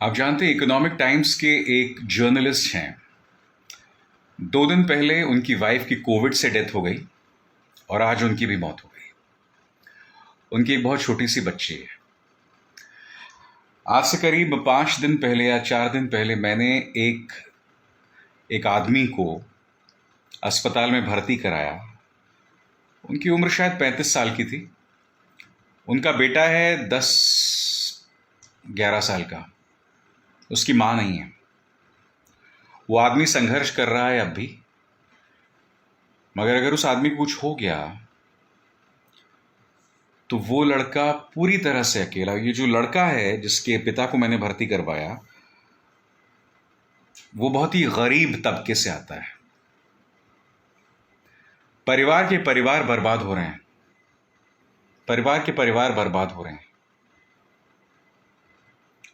आप जानते हैं इकोनॉमिक टाइम्स के एक जर्नलिस्ट हैं। 2 दिन पहले उनकी वाइफ की कोविड से डेथ हो गई और आज उनकी भी मौत हो गई। उनकी एक बहुत छोटी सी बच्ची है। आज से करीब 5 दिन पहले या 4 दिन पहले मैंने एक आदमी को अस्पताल में भर्ती कराया। उनकी उम्र शायद 35 साल की थी। उनका बेटा है 10-11 साल का। उसकी मां नहीं है। वो आदमी संघर्ष कर रहा है अब भी, मगर अगर उस आदमी को कुछ हो गया तो वो लड़का पूरी तरह से अकेला। ये जो लड़का है जिसके पिता को मैंने भर्ती करवाया, वो बहुत ही गरीब तबके से आता है। परिवार के परिवार बर्बाद हो रहे हैं। परिवार के परिवार बर्बाद हो रहे हैं।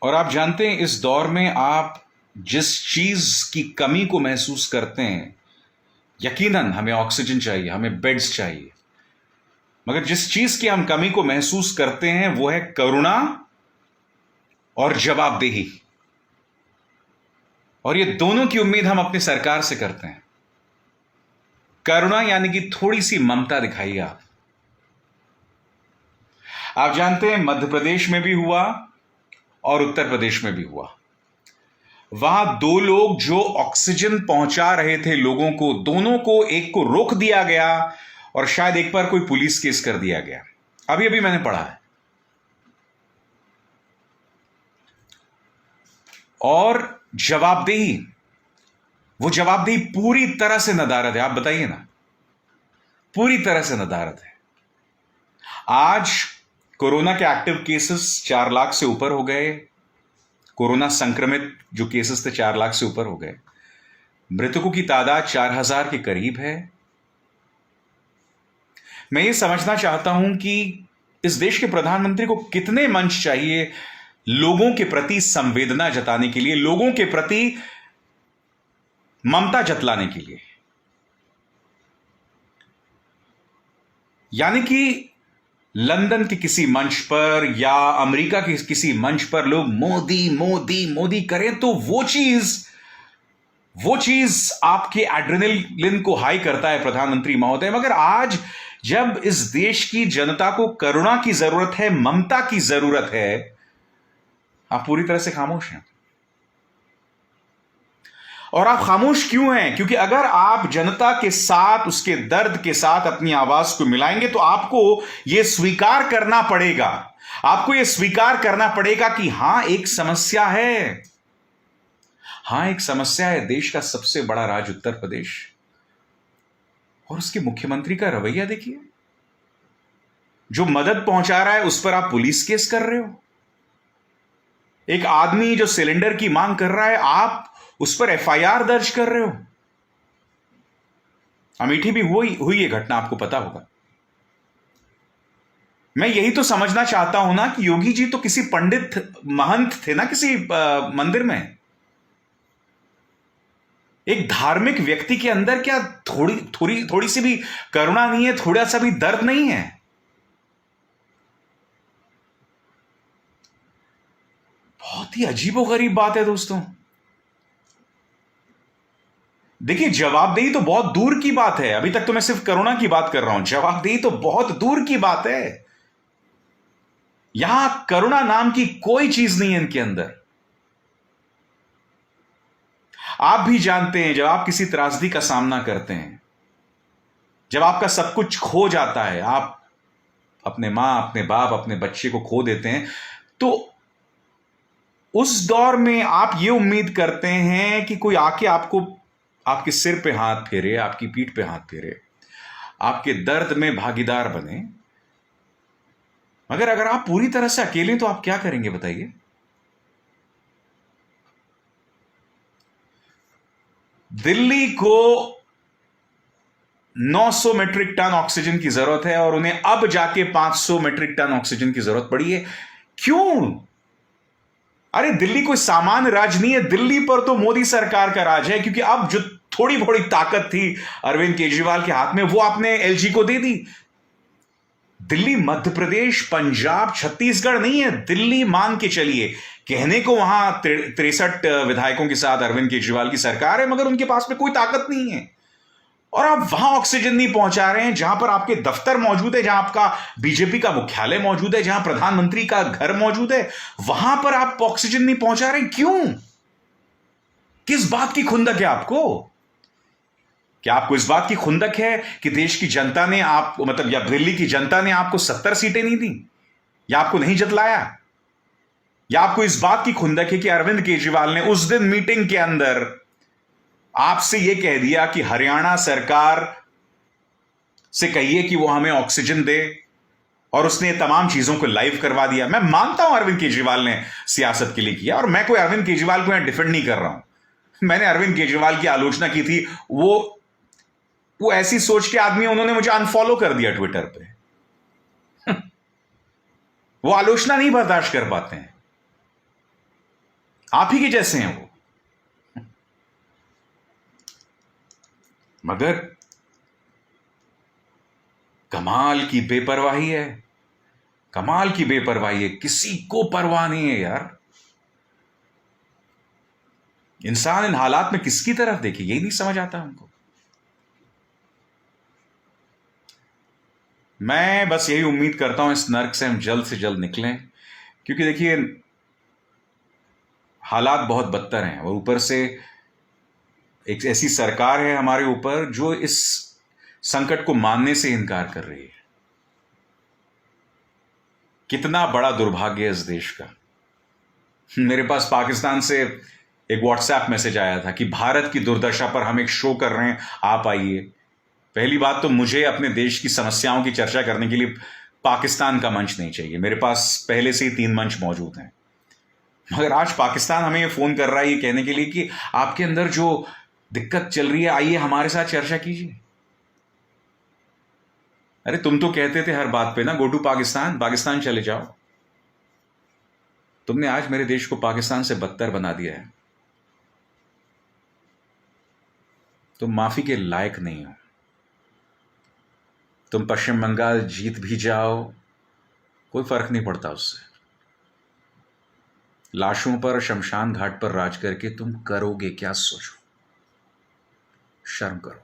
और आप जानते हैं, इस दौर में आप जिस चीज की कमी को महसूस करते हैं, यकीनन हमें ऑक्सीजन चाहिए, हमें बेड्स चाहिए, मगर जिस चीज की हम कमी को महसूस करते हैं वो है करुणा और जवाबदेही। और ये दोनों की उम्मीद हम अपनी सरकार से करते हैं। करुणा यानी कि थोड़ी सी ममता दिखाइए आप। आप जानते हैं, मध्य प्रदेश में भी हुआ और उत्तर प्रदेश में भी हुआ। वहां 2 लोग जो ऑक्सीजन पहुंचा रहे थे लोगों को, दोनों को, एक को रोक दिया गया और शायद एक पर कोई पुलिस केस कर दिया गया। अभी अभी मैंने पढ़ा है। और जवाबदेही, वो जवाबदेही पूरी तरह से नदारद है। आप बताइए ना, पूरी तरह से नदारद है। आज कोरोना के एक्टिव केसेस 4 लाख से ऊपर हो गए। कोरोना संक्रमित जो केसेस थे 4 लाख से ऊपर हो गए। मृतकों की तादाद 4000 के करीब है। मैं ये समझना चाहता हूं कि इस देश के प्रधानमंत्री को कितने मंच चाहिए लोगों के प्रति संवेदना जताने के लिए, लोगों के प्रति ममता जतलाने के लिए। यानी कि लंदन के किसी मंच पर या अमेरिका के किसी मंच पर लोग मोदी मोदी मोदी करें तो वो चीज आपके एड्रेनलिन को हाई करता है, प्रधानमंत्री महोदय। मगर आज जब इस देश की जनता को करुणा की जरूरत है, ममता की जरूरत है, आप पूरी तरह से खामोश हैं। और आप खामोश क्यों हैं? क्योंकि अगर आप जनता के साथ, उसके दर्द के साथ अपनी आवाज को मिलाएंगे तो आपको यह स्वीकार करना पड़ेगा। आपको यह स्वीकार करना पड़ेगा कि हां, एक समस्या है। हां, एक समस्या है। देश का सबसे बड़ा राज्य उत्तर प्रदेश, और उसके मुख्यमंत्री का रवैया देखिए। जो मदद पहुंचा रहा है उस पर आप पुलिस केस कर रहे हो। एक आदमी जो सिलेंडर की मांग कर रहा है, आप उस पर एफआईआर दर्ज कर रहे हो। अमेठी भी हुई ये घटना, आपको पता होगा। मैं यही तो समझना चाहता हूं ना कि योगी जी तो किसी पंडित महंत थे ना, किसी मंदिर में। एक धार्मिक व्यक्ति के अंदर क्या थोड़ी सी भी करुणा नहीं है? थोड़ा सा भी दर्द नहीं है? बहुत ही अजीबोगरीब बात है दोस्तों। देखिए, जवाबदेही तो बहुत दूर की बात है। अभी तक तो मैं सिर्फ करुणा की बात कर रहा हूं। जवाबदेही तो बहुत दूर की बात है। यहां करुणा नाम की कोई चीज नहीं है इनके अंदर। आप भी जानते हैं, जब आप किसी त्रासदी का सामना करते हैं, जब आपका सब कुछ खो जाता है, आप अपने मां, अपने बाप, अपने बच्चे को खो देते हैं, तो उस दौर में आप ये उम्मीद करते हैं कि कोई आके आपके सिर पे हाथ फेरे, आपकी पीठ पे हाथ फेरे, आपके दर्द में भागीदार बने। मगर अगर आप पूरी तरह से अकेले हैं तो आप क्या करेंगे बताइए? दिल्ली को 900 मैट्रिक टन ऑक्सीजन की जरूरत है और उन्हें अब जाके 500 मैट्रिक टन ऑक्सीजन की जरूरत पड़ी है। क्यों? अरे, दिल्ली कोई सामान्य राज्य नहीं है। दिल्ली पर तो मोदी सरकार का राज है, क्योंकि अब जो थोड़ी बड़ी ताकत थी अरविंद केजरीवाल के हाथ में, वो आपने एलजी को दे दी। दिल्ली मध्य प्रदेश, पंजाब, छत्तीसगढ़ नहीं है। दिल्ली मान के चलिए कहने को वहां 63 विधायकों के साथ अरविंद केजरीवाल की सरकार है, मगर उनके पास में कोई ताकत नहीं है। और आप वहां ऑक्सीजन नहीं पहुंचा रहे हैं जहां पर आपके दफ्तर मौजूद है, जहां आपका बीजेपी का मुख्यालय मौजूद है, जहां प्रधानमंत्री का घर मौजूद है, वहां पर आप ऑक्सीजन नहीं पहुंचा रहे। क्यों? किस बात की खुंदक है आपको? क्या आपको इस बात की खुंदक है कि देश की जनता ने आप मतलब या दिल्ली की जनता ने आपको 70 सीटें नहीं दी, या आपको नहीं जतलाया? या आपको इस बात की खुंदक है कि अरविंद केजरीवाल ने उस दिन मीटिंग के अंदर आपसे यह कह दिया कि हरियाणा सरकार से कहिए कि वो हमें ऑक्सीजन दे, और उसने तमाम चीजों को लाइव करवा दिया? मैं मानता हूं अरविंद केजरीवाल ने सियासत के लिए किया, और मैं कोई अरविंद केजरीवाल को यहां डिफेंड नहीं कर रहा हूं। मैंने अरविंद केजरीवाल की आलोचना की थी, वो ऐसी सोच के आदमी, उन्होंने मुझे अनफॉलो कर दिया ट्विटर पे। वो आलोचना नहीं बर्दाश्त कर पाते हैं, आप ही के जैसे हैं वो। मगर कमाल की बेपरवाही है, कमाल की बेपरवाही है, किसी को परवाह नहीं है यार। इंसान इन हालात में किसकी तरफ देखे, यही नहीं समझ आता हमको। मैं बस यही उम्मीद करता हूं इस नर्क से हम जल्द से जल्द निकलें, क्योंकि देखिए हालात बहुत बदतर हैं, और ऊपर से एक ऐसी सरकार है हमारे ऊपर जो इस संकट को मानने से इनकार कर रही है। कितना बड़ा दुर्भाग्य है इस देश का। मेरे पास पाकिस्तान से एक व्हाट्सएप मैसेज आया था कि भारत की दुर्दशा पर हम एक शो कर रहे हैं, आप आइए। पहली बात तो मुझे अपने देश की समस्याओं की चर्चा करने के लिए पाकिस्तान का मंच नहीं चाहिए, मेरे पास पहले से ही 3 मंच मौजूद हैं। मगर आज पाकिस्तान हमें ये फोन कर रहा है ये कहने के लिए कि आपके अंदर जो दिक्कत चल रही है, आइए हमारे साथ चर्चा कीजिए। अरे तुम तो कहते थे हर बात पे ना, गो टू पाकिस्तान, पाकिस्तान चले जाओ। तुमने आज मेरे देश को पाकिस्तान से बदतर बना दिया है। तुम माफी के लायक नहीं हो। तुम पश्चिम बंगाल जीत भी जाओ, कोई फर्क नहीं पड़ता उससे। लाशों पर शमशान घाट पर राज करके तुम करोगे क्या? सोचो, शर्म करो।